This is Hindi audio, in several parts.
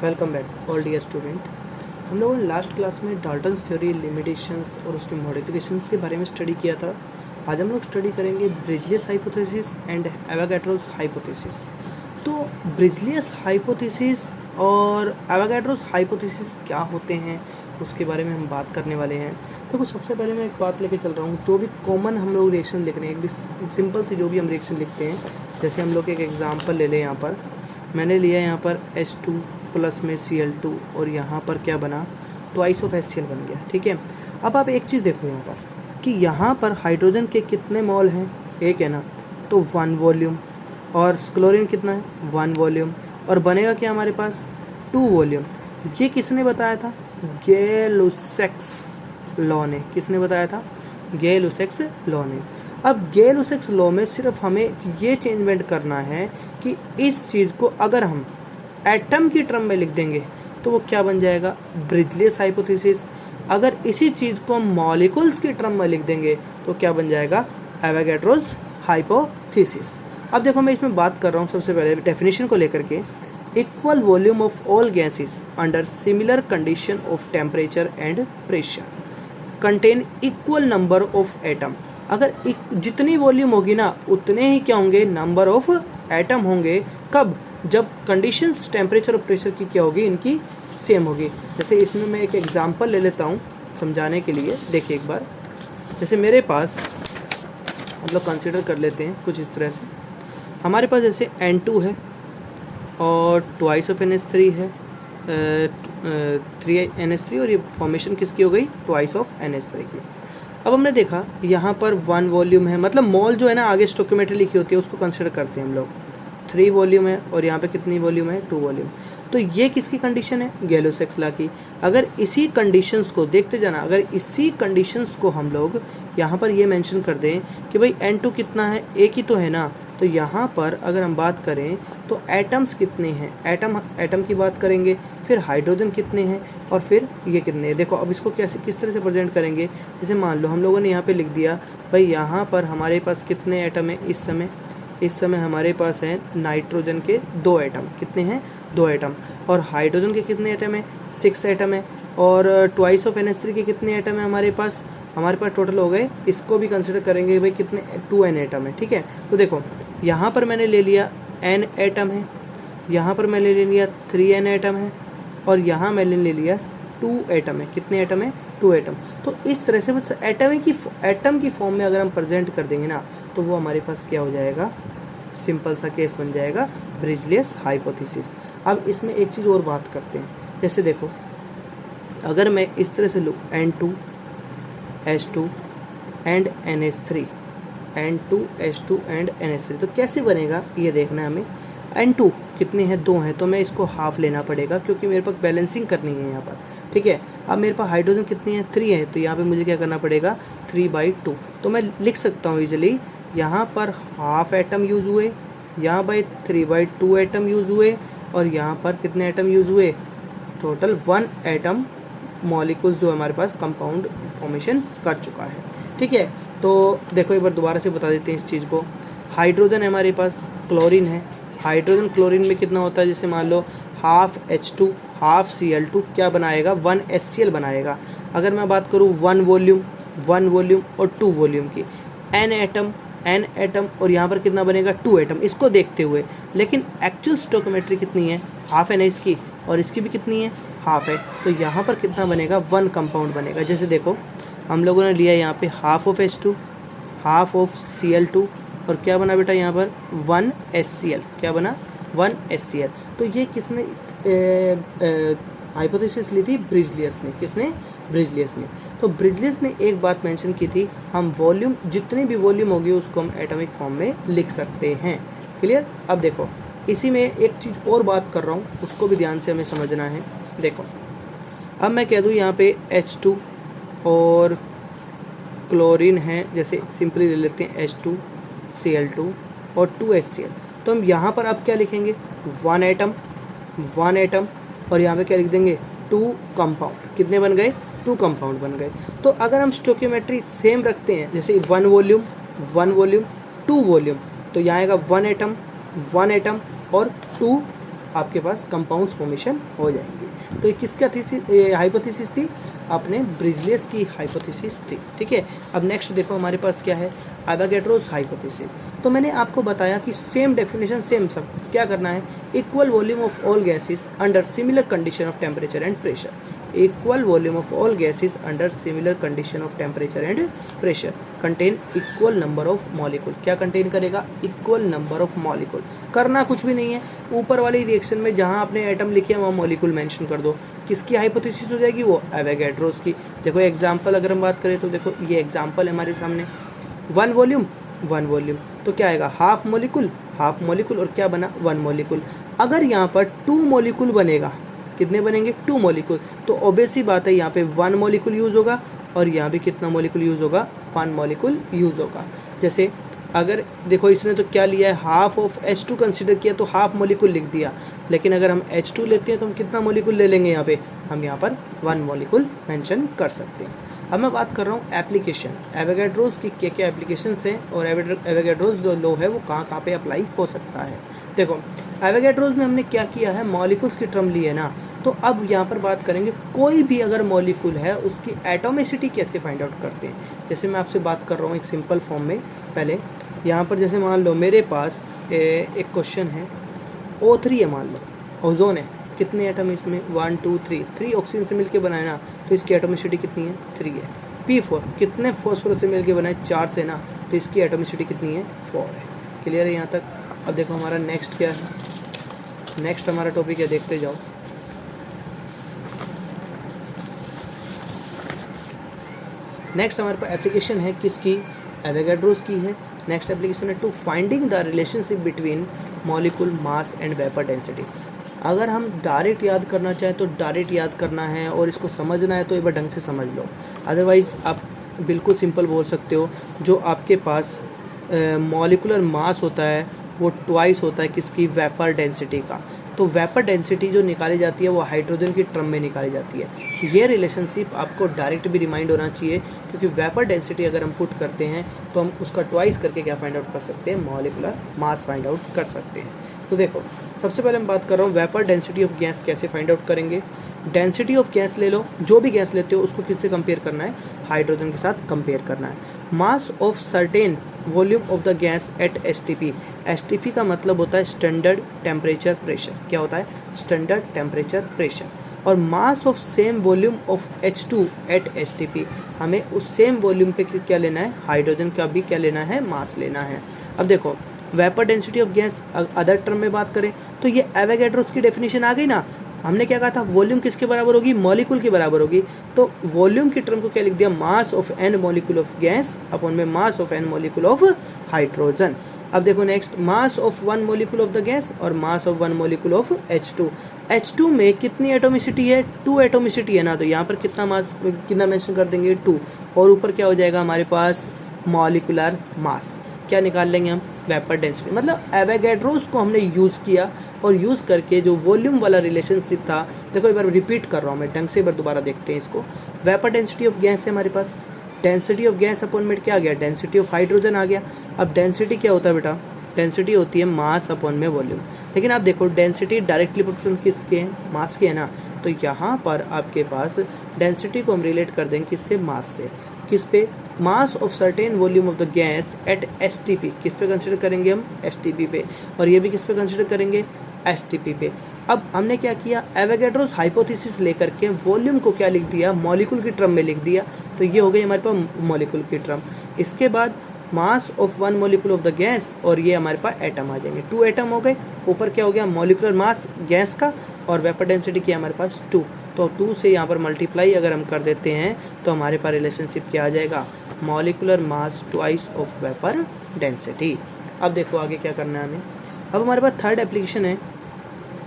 Welcome back all dear student. हम लोगों ने लास्ट क्लास में डाल्टन्स थ्योरी, लिमिटेशंस और उसके मॉडिफिकेशंस के बारे में स्टडी किया था। आज हम लोग स्टडी करेंगे ब्रिजलियस हाइपोथेसिस एंड एवोगैड्रोस हाइपोथेसिस। तो ब्रिजलियस हाइपोथेसिस और एवोगैड्रोस हाइपोथेसिस क्या होते हैं उसके बारे में हम बात करने वाले हैं। तो सबसे पहले मैं एक बात लेके चल रहा हूँ, जो भी कॉमन हम लोग रिएक्शन लिख रहे हैं, एक भी सिंपल सी जो भी हम रिएक्शन लिखते हैं, जैसे हम लोग एक एग्जाम्पल ले लें। यहाँ पर मैंने लिया यहाँ पर H2 प्लस में Cl2 और यहाँ पर क्या बना, ट्वाइस ऑफ HCl बन गया। ठीक है, अब आप एक चीज़ देखो यहाँ पर कि यहाँ पर हाइड्रोजन के कितने मॉल हैं, एक है ना, तो 1 वॉल्यूम, और क्लोरीन कितना है 1 वॉल्यूम, और बनेगा क्या हमारे पास 2 वॉल्यूम। ये किसने बताया था, गै-लुसैक्स लॉ ने। किसने बताया था, गै-लुसैक्स लॉ ने। अब गै-लुसैक्स लॉ में सिर्फ हमें ये चेंजमेंट करना है कि इस चीज़ को अगर हम एटम की टर्म में लिख देंगे तो वो क्या बन जाएगा, ब्रिजलियस हाइपोथेसिस। अगर इसी चीज़ को हम मॉलिक्यूल्स की टर्म में लिख देंगे तो क्या बन जाएगा, एवोगैड्रोस हाइपोथेसिस। अब देखो मैं इसमें बात कर रहा हूँ सबसे पहले डेफिनेशन को लेकर के, equal volume of all gases under similar condition of temperature and pressure contain equal number of atom. अगर जितनी वॉल्यूम होगी ना उतने ही क्या होंगे, नंबर ऑफ एटम होंगे। कब, जब कंडीशंस टेम्परेचर और प्रेशर की क्या होगी, इनकी सेम होगी। जैसे इसमें मैं एक एग्जांपल ले लेता हूँ समझाने के लिए। देखिए एक बार, जैसे मेरे पास हम लोग कंसिडर कर लेते हैं कुछ इस तरह से। हमारे पास जैसे N2 है और ट्वाइस ऑफ NH3 है, 3NH3, और ये फॉर्मेशन किसकी हो गई, ट्वाइस ऑफ NH3 की। अब हमने देखा यहाँ पर 1 वॉल्यूम है, मतलब मोल जो है ना आगे स्टोकियोमेट्री लिखी होती है उसको कंसिडर करते हैं हम लोग। 3 वॉल्यूम है और यहाँ पे कितनी वॉल्यूम है, 2 वॉल्यूम। तो ये किसकी कंडीशन है, गै-लुसैक्स लॉ की। अगर इसी कंडीशंस को देखते जाना, अगर इसी कंडीशंस को हम लोग यहाँ पर ये मेंशन कर दें कि भाई N2 कितना है, एक ही तो है ना, तो यहाँ पर अगर हम बात करें तो एटम्स कितने हैं, एटम की बात करेंगे, फिर हाइड्रोजन कितने हैं, और फिर ये कितने हैं। देखो अब इसको कैसे किस तरह से प्रेजेंट करेंगे। जैसे मान लो हम लोगों ने यहाँ पे लिख दिया भाई यहाँ पर हमारे पास कितने एटम है, इस समय हमारे पास है नाइट्रोजन के 2 एटम। कितने हैं, 2 एटम। और हाइड्रोजन के कितने एटम है, 6 एटम है। और ट्वाइस ऑफ NH3 के कितने एटम है हमारे पास टोटल हो गए, इसको भी कंसिडर करेंगे भाई कितने, 2N एटम है। ठीक है, तो देखो यहाँ पर मैंने ले लिया N एटम है, यहाँ पर मैंने ले लिया 3N एटम है, और यहाँ मैंने ले लिया 2 एटम है। कितने एटम है, 2 एटम। तो इस तरह से बस एटम की फॉर्म में अगर हम प्रेजेंट कर देंगे ना तो वो हमारे पास क्या हो जाएगा, सिंपल सा केस बन जाएगा, ब्रिजलियस हाइपोथेसिस। अब इसमें एक चीज़ और बात करते हैं। जैसे देखो अगर मैं इस तरह से लूँ N2 H2 and NH3, N2 H2 and NH3, तो कैसे बनेगा ये देखना है हमें। N2 कितने हैं, 2 हैं, तो मैं इसको हाफ लेना पड़ेगा क्योंकि मेरे पास बैलेंसिंग करनी है यहाँ पर। ठीक है, अब मेरे पास हाइड्रोजन कितनी है, 3 है, तो यहाँ पे मुझे क्या करना पड़ेगा, 3/2। तो मैं लिख सकता हूँ इजीली, यहाँ पर हाफ एटम यूज़ हुए, यहाँ बाई 3/2 एटम यूज़ हुए, और यहाँ पर कितने एटम यूज़ हुए, टोटल 1 एटम मॉलिक्यूल्स जो हमारे पास कंपाउंड फॉर्मेशन कर चुका है। ठीक है, तो देखो एक बार दोबारा से बता देते हैं इस चीज़ को। हाइड्रोजन है हमारे पास, क्लोरीन है, हाइड्रोजन क्लोरीन में कितना होता है, जैसे मान लो हाफ H2 हाफ Cl2 क्या बनाएगा, 1 HCl बनाएगा। अगर मैं बात करूँ 1 वॉल्यूम और 2 वॉल्यूम की, N एटम और यहाँ पर कितना बनेगा, 2 एटम, इसको देखते हुए। लेकिन एक्चुअल स्टोकियोमेट्री कितनी है, हाफ है ना इसकी, और इसकी भी कितनी है, हाफ है, तो यहाँ पर कितना बनेगा, 1 कंपाउंड बनेगा। जैसे देखो हम लोगों ने लिया यहाँ पे half of H2 half of Cl2, और क्या बना बेटा यहाँ पर 1 HCl, क्या बना 1 HCl। तो ये किसने हाइपोथेसिस ली थी, ब्रिजलियस ने। किसने, ब्रिजलियस ने। तो ब्रिजलियस ने एक बात मेंशन की थी, हम वॉल्यूम जितनी भी वॉल्यूम होगी उसको हम एटॉमिक फॉर्म में लिख सकते हैं। क्लियर। अब देखो इसी में एक चीज़ और बात कर रहा हूँ, उसको भी ध्यान से हमें समझना है। देखो अब मैं कह दूँ यहाँ पे H2 और क्लोरीन है, जैसे सिंपली ले लेते हैं H2 Cl2 और 2 HCl, तो हम यहाँ पर अब क्या लिखेंगे, 1 एटम, और यहाँ पे क्या लिख देंगे, 2 कंपाउंड। कितने बन गए, 2 कंपाउंड बन गए। तो अगर हम स्टोकियोमेट्री सेम रखते हैं, जैसे 1 वॉल्यूम 2 वॉल्यूम, तो यहाँ आएगा 1 एटम और 2 आपके पास कंपाउंड फॉर्मेशन हो जाएंगे। तो ये किसका हाइपोथेसिस थी? अपने ब्रिजलेस की हाइपोथेसिस थी। ठीक है, अब नेक्स्ट देखो हमारे पास क्या है, एवोगैड्रोस हाइपोथेसिस। तो मैंने आपको बताया कि सेम डेफिनेशन सेम सब क्या करना है, equal volume of all gases under similar condition of temperature and pressure. Equal volume of all gases under similar condition of temperature and pressure contain equal number of molecule. क्या कंटेन करेगा? Equal number of molecule. करना कुछ भी नहीं है, ऊपर वाली रिएक्शन में जहाँ आपने एटम लिखे हैं वहाँ मॉलिक्यूल मेंशन कर दो। किसकी हाइपोथेसिस हो जाएगी? वो एवोगैड्रोस की। देखो एग्जांपल अगर हम बात करें तो देखो ये एग्जांपल है हमारे सामने, वन वॉल्यूम तो क्या आएगा? हाफ मॉलिक्यूल और क्या बना? One molecule. अगर यहाँ पर टू मॉलिक्यूल बनेगा, कितने बनेंगे? Two molecule. तो ऑब्वियस सी बात है यहाँ पे वन मॉलिक्यूल यूज़ होगा और यहाँ भी कितना मॉलिक्यूल यूज़ होगा? वन मॉलिक्यूल यूज़ होगा। जैसे अगर देखो इसने तो क्या लिया है, हाफ ऑफ H2 कंसीडर किया तो हाफ मॉलिक्यूल लिख दिया, लेकिन अगर हम H2 लेते हैं तो हम कितना मॉलिक्यूल ले लेंगे? यहाँ पे हम यहाँ पर वन मॉलिक्यूल मेंशन कर सकते हैं। अब मैं बात कर रहा हूँ एप्लीकेशन, एवोगैड्रोस की क्या क्या एप्लीकेशंस हैं और एवोगैड्रोस जो लॉ है वो कहाँ कहाँ पे अप्लाई हो सकता है। देखो एवोगैड्रोस में हमने क्या किया है, मॉलिक्यूल्स की टर्म ली है ना, तो अब यहाँ पर बात करेंगे कोई भी अगर मॉलिक्यूल है उसकी एटोमिसिटी कैसे फाइंड आउट करते हैं। जैसे मैं आपसे बात कर रहा हूँ एक सिंपल फॉर्म में, पहले यहाँ पर जैसे मान लो मेरे पास एक क्वेश्चन है, O3 है मान लो, ओजोन है, कितने एटम इसमें? 1 2 3, 3 ऑक्सीजन से मिलके बनाए ना, तो इसकी एटोमिसिटी कितनी है? 3 है। P4 कितने फॉस्फोरस से मिलके बनाए? 4 से ना, तो इसकी एटोमिसिटी कितनी है? 4 है। क्लियर है यहाँ तक? अब देखो हमारा नेक्स्ट क्या है, नेक्स्ट हमारा टॉपिक है, देखते जाओ। नेक्स्ट हमारे पास एप्लीकेशन है किसकी? एवोगैड्रोस की है। नेक्स्ट एप्लीकेशन है to finding the relationship between molecule mass and vapour density. अगर हम डायरेक्ट याद करना चाहें तो डायरेक्ट याद करना है और इसको समझना है तो एक बार ढंग से समझ लो, अदरवाइज़ आप बिल्कुल सिंपल बोल सकते हो। जो आपके पास मॉलिकुलर मास होता है वो ट्वाइस होता है किसकी? वेपर डेंसिटी का। तो वेपर डेंसिटी जो निकाली जाती है वो हाइड्रोजन की टर्म में निकाली जाती है। ये रिलेशनशिप आपको डायरेक्ट भी रिमाइंड होना चाहिए, क्योंकि वेपर डेंसिटी अगर हम पुट करते हैं तो हम उसका ट्वाइस करके क्या फाइंड आउट कर सकते हैं? मॉलिकुलर मास फाइंड आउट कर सकते हैं। तो देखो सबसे पहले मैं बात कर रहा हूँ वेपर डेंसिटी ऑफ गैस कैसे फाइंड आउट करेंगे। डेंसिटी ऑफ गैस ले लो, जो भी गैस लेते हो उसको किससे कंपेयर करना है? हाइड्रोजन के साथ कंपेयर करना है। Mass of certain volume of the gas at STP। STP का मतलब होता है स्टैंडर्ड टेम्परेचर प्रेशर। क्या होता है? Standard temperature pressure. और mass of same volume of H2 at STP, हमें उस सेम वॉल्यूम पे क्या लेना है? हाइड्रोजन का भी क्या लेना है? मास लेना है। अब देखो vapour density of gas other term में बात करें तो ये एवोगैड्रोस की डेफिनेशन आ गई ना। हमने क्या कहा था? वॉल्यूम किसके बराबर होगी? मॉलिक्यूल के बराबर होगी। तो वॉल्यूम की टर्म को क्या लिख दिया? Mass of n molecule of gas upon में mass of n molecule of hydrogen. अब देखो next, mass of 1 molecule of the gas और mass of 1 molecule of H2। H2 में कितनी एटोमिसिटी है? 2 एटोमिसिटी है ना, तो यहाँ पर कितना मास कितना मेंशन कर देंगे? 2। और ऊपर क्या हो जाएगा हमारे पास? Molecular mass. क्या निकाल लेंगे हम? Vapour density. मतलब एवोगैड्रोस को हमने यूज़ किया और यूज़ करके जो वॉल्यूम वाला रिलेशनशिप था, देखो एक बार रिपीट कर रहा हूँ मैं, ढंग से एक बार दोबारा देखते हैं इसको। वेपर डेंसिटी ऑफ गैस है हमारे पास, डेंसिटी ऑफ गैस अपॉन में क्या आ गया? डेंसिटी ऑफ हाइड्रोजन आ गया। अब डेंसिटी क्या होता है बेटा? डेंसिटी होती है मास अपॉन में वॉल्यूम। लेकिन आप देखो डेंसिटी डायरेक्टली प्रोपोर्शनल किसके? मास के है ना, तो यहाँ पर आपके पास डेंसिटी को हम रिलेट कर देंगे किससे? मास से। किस पे? Mass of certain volume of the gas at STP। किस पे कंसिडर करेंगे हम? STP पे। और ये भी किस पे कंसिडर करेंगे? STP पे। अब हमने क्या किया? एवोगैड्रोस हाइपोथेसिस लेकर के वॉल्यूम को क्या लिख दिया? मॉलिक्यूल की टर्म में लिख दिया। तो ये हो गई हमारे पास मॉलिक्यूल की टर्म। इसके बाद मास of 1 molecule of the gas और ये हमारे पास एटम आ जाएंगे। 2 एटम हो गए। ऊपर क्या हो गया? मॉलिक्यूलर मास गैस का और वेपर डेंसिटी क्या हमारे पास? 2। तो 2 से यहाँ पर मल्टीप्लाई अगर हम कर देते हैं तो हमारे पास रिलेशनशिप क्या आ जाएगा? Molecular mass twice of vapour density. अब देखो आगे क्या करना है हमें। अब हमारे पास थर्ड एप्लीकेशन है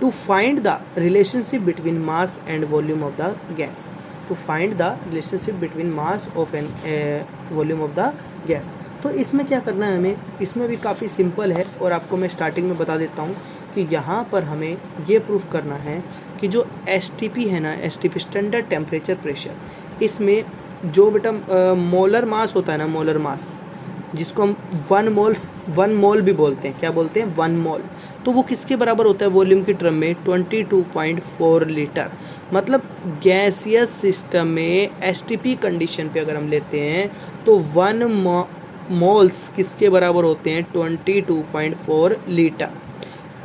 to find the relationship between mass and volume of the gas. To find the relationship between mass of and volume of the gas. तो इसमें क्या करना है हमें? इसमें भी काफ़ी सिंपल है और आपको मैं स्टार्टिंग में बता देता हूँ कि यहाँ पर हमें ये प्रूफ करना है कि जो STP है ना, STP स्टैंडर्ड टेम्परेचर प्रेशर, इसमें जो बेटा मोलर मास होता है ना, मोलर मास जिसको हम 1 मोल भी बोलते हैं, क्या बोलते हैं, 1 मोल, तो वो किसके बराबर होता है वॉल्यूम की टर्म में, 22.4 लीटर। मतलब गैसियस सिस्टम में एसटीपी कंडीशन पे अगर हम लेते हैं तो 1 मोल्स किसके बराबर होते हैं, 22.4 लीटर।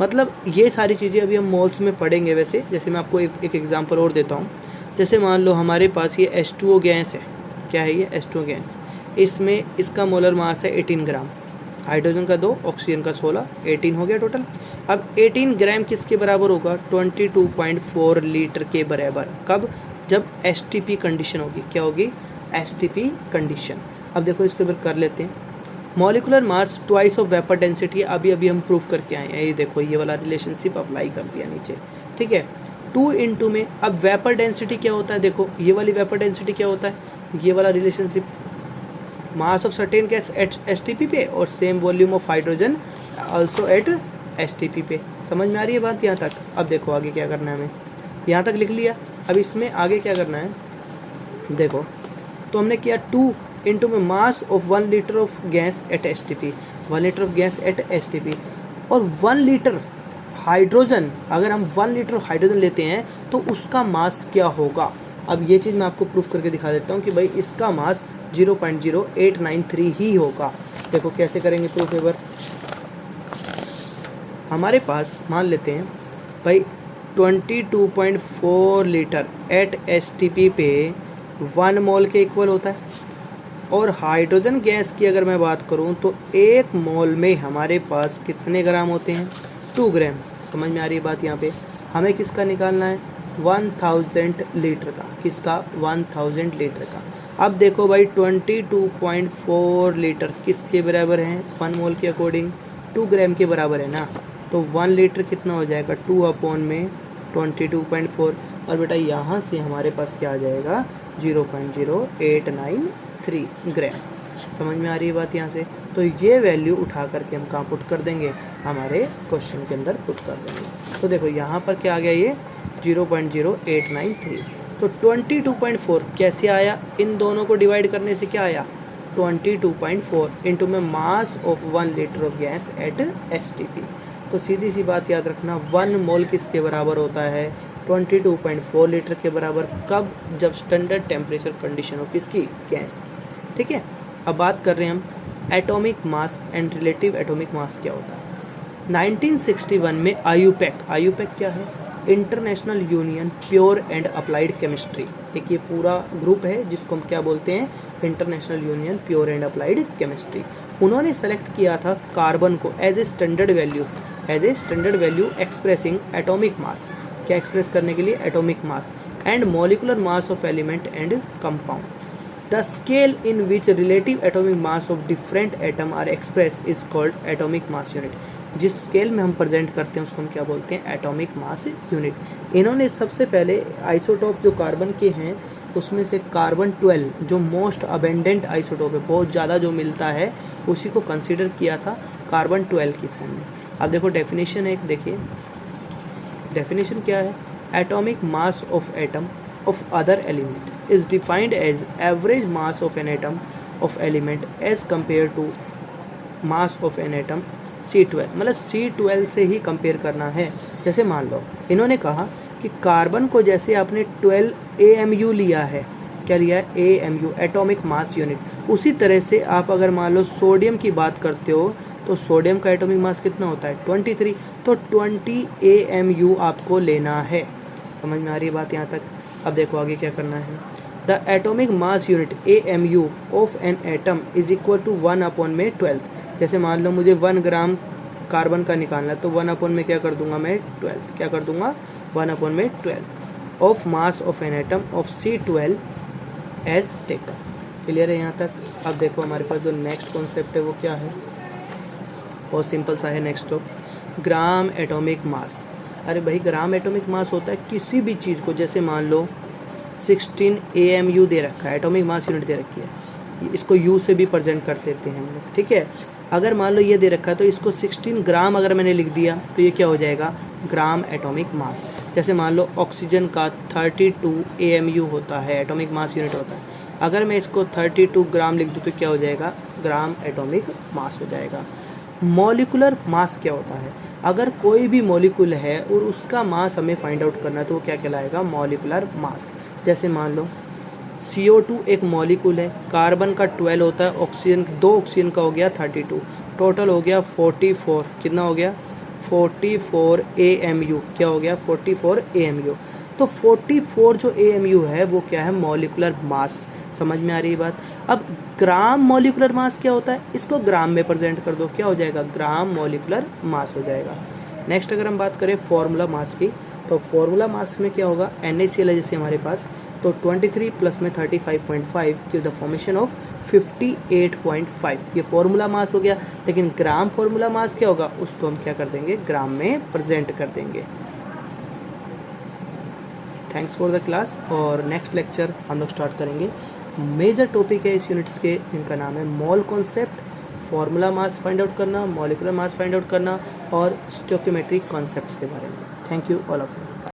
मतलब ये सारी चीज़ें अभी हम मोल्स में पढ़ेंगे। वैसे जैसे मैं आपको एक एग्जांपल और देता हूँ। जैसे मान लो हमारे पास ये H2O गैस है, क्या है ये H2O गैस, इसमें इसका मोलर मास है 18 ग्राम, हाइड्रोजन का 2, ऑक्सीजन का 16, 18 हो गया टोटल। अब 18 ग्राम किसके बराबर होगा, 22.4 लीटर के बराबर। कब, जब एसटीपी कंडीशन होगी, क्या होगी, एसटीपी कंडीशन। अब देखो इसके ऊपर कर लेते हैं। Molecular mass twice of vapour density, अभी हम प्रूव करके आए हैं। ये देखो ये वाला रिलेशनशिप अप्लाई कर दिया नीचे, ठीक है। 2 इंटू में अब वेपर डेंसिटी क्या होता है, देखो ये वाली वेपर डेंसिटी क्या होता है, ये वाला relationship, mass of certain gas at STP पे और same volume of hydrogen also at STP पे। समझ में आ रही है बात यहाँ तक। अब देखो आगे क्या करना है, हमें यहाँ तक लिख लिया। अब इसमें आगे क्या करना है, देखो तो हमने किया 2 इंटू में mass of 1 litre of gas at STP, 1 litre of gas at STP, और 1 लीटर हाइड्रोजन, अगर हम 1 लीटर हाइड्रोजन लेते हैं तो उसका मास क्या होगा। अब ये चीज़ मैं आपको प्रूफ करके दिखा देता हूँ कि भाई इसका मास 0.0893 ही होगा। देखो कैसे करेंगे प्रूफ एक बार। हमारे पास मान लेते हैं भाई 22.4 लीटर एट एसटीपी पे 1 मोल के इक्वल होता है, और हाइड्रोजन गैस की अगर मैं बात करूं तो 1 मोल में हमारे पास कितने ग्राम होते हैं, 2 ग्राम। समझ में आ रही है बात। यहाँ पे हमें किसका निकालना है, 1000 लीटर का, किसका, 1000 लीटर का। अब देखो भाई 22.4 लीटर किसके बराबर है, 1 मोल के अकॉर्डिंग 2 ग्राम के बराबर है ना, तो 1 लीटर कितना हो जाएगा, 2 अपॉन में 22.4, और बेटा यहाँ से हमारे पास क्या आ जाएगा, 0.0893 ग्राम। समझ में आ रही है बात यहाँ से। तो ये वैल्यू उठा करके हम कहाँ पुट कर देंगे, हमारे क्वेश्चन के अंदर पुट कर देंगे। तो देखो यहाँ पर क्या आ गया, ये 0.0893। तो 22.4 कैसे आया, इन दोनों को डिवाइड करने से क्या आया, 22.4 इंटू में mass of 1 litre of gas at STP. तो सीधी सी बात याद रखना, 1 मोल किसके बराबर होता है, 22.4 लीटर के बराबर। कब, जब स्टैंडर्ड टेम्परेचर कंडीशन हो किसकी, गैस की, ठीक है। अब बात कर रहे हैं हम atomic mass and relative atomic mass क्या होता है। 1961 में आईयूपैक क्या है, international union pure and applied chemistry, एक ये पूरा ग्रुप है जिसको हम क्या बोलते हैं, international union pure and applied chemistry. उन्होंने सेलेक्ट किया था कार्बन को as a standard value expressing atomic mass, क्या एक्सप्रेस करने के लिए, atomic mass and molecular mass of element and compound. The scale in which relative atomic mass of different atom are express is called atomic mass unit. जिस स्केल में हम प्रेजेंट करते हैं उसको हम क्या बोलते हैं, एटॉमिक मास यूनिट। इन्होंने सबसे पहले आइसोटोप जो कार्बन के हैं उसमें से कार्बन 12 जो मोस्ट अबेंडेंट आइसोटोप है, बहुत ज़्यादा जो मिलता है, उसी को कंसिडर किया था कार्बन 12 की फॉर्म में। अब देखो डेफिनेशन है, एक देखिए डेफिनेशन क्या है, atomic mass of atom of other element is defined as average mass of an atom of element as compare to mass of an atom C12। मतलब C12 से ही कंपेयर करना है। जैसे मान लो इन्होंने कहा कि कार्बन को जैसे आपने 12 AMU लिया है, क्या लिया है, AMU एटॉमिक मास यूनिट, उसी तरह से आप अगर मान लो सोडियम की बात करते हो तो सोडियम का एटॉमिक मास कितना होता है, 23। तो 20 AMU आपको लेना है। समझ में आ रही है बात यहाँ तक। अब देखो आगे क्या करना है, the atomic mass unit AMU of an atom is equal to 1 upon में 12। जैसे मान लो मुझे 1 ग्राम कार्बन का निकालना है तो 1 अपॉन में क्या कर दूंगा मैं, 12, क्या कर दूंगा, 1 अपॉन में 12 of mass of an atom of C12 as taken. Clear है यहाँ तक। अब देखो हमारे पास जो नेक्स्ट कॉन्सेप्ट है वो क्या है, बहुत सिंपल सा है। नेक्स्ट तो ग्राम एटॉमिक मास। अरे भाई ग्राम एटॉमिक मास होता है किसी भी चीज़ को, जैसे मान लो 16 AMU दे रखा है, एटॉमिक मास यूनिट दे रखी है, इसको U से भी प्रेजेंट कर देते हैं हम लोग, ठीक है। अगर मान लो ये दे रखा है तो इसको 16 ग्राम अगर मैंने लिख दिया तो ये क्या हो जाएगा, ग्राम एटॉमिक मास। जैसे मान लो ऑक्सीजन का 32 AMU होता है, एटॉमिक मास यूनिट होता है, अगर मैं इसको 32 ग्राम लिख दूँ तो क्या हो जाएगा, ग्राम एटॉमिक मास हो जाएगा। मॉलिकुलर मास क्या होता है, अगर कोई भी मॉलिक्यूल है और उसका मास हमें फाइंड आउट करना है तो वो क्या कहलाएगा, मॉलिकुलर मास। जैसे मान लो CO2 एक मॉलिक्यूल है, कार्बन का 12 होता है, ऑक्सीजन 2 ऑक्सीजन का हो गया 32, टोटल हो गया 44। कितना हो गया, 44 AMU। क्या हो गया, 44 AMU। तो 44 जो AMU है वो क्या है, मॉलिकुलर मास। समझ में आ रही है बात। अब ग्राम मॉलिकुलर मास क्या होता है, इसको ग्राम में प्रेजेंट कर दो, क्या हो जाएगा, ग्राम मॉलिकुलर मास हो जाएगा। नेक्स्ट अगर हम बात करें फॉर्मूला मास की, तो फॉर्मूला मास में क्या होगा, NaCl है जैसे हमारे पास, तो 23 प्लस में 35.5 गिव द फॉर्मेशन ऑफ 58.5, ये फॉर्मूला मास हो गया। लेकिन ग्राम फॉर्मूला मास क्या होगा, उसको हम क्या कर देंगे, ग्राम में प्रेजेंट कर देंगे। Thanks for the class. और नेक्स्ट लेक्चर हम लोग स्टार्ट करेंगे, मेजर टॉपिक है इस यूनिट्स के, इनका नाम है mole concept, formula mass find out करना, मॉलिकुलर मास फाइंड आउट करना और स्टोइकियोमेट्रिक कॉन्सेप्ट्स के बारे में। Thank you all of you.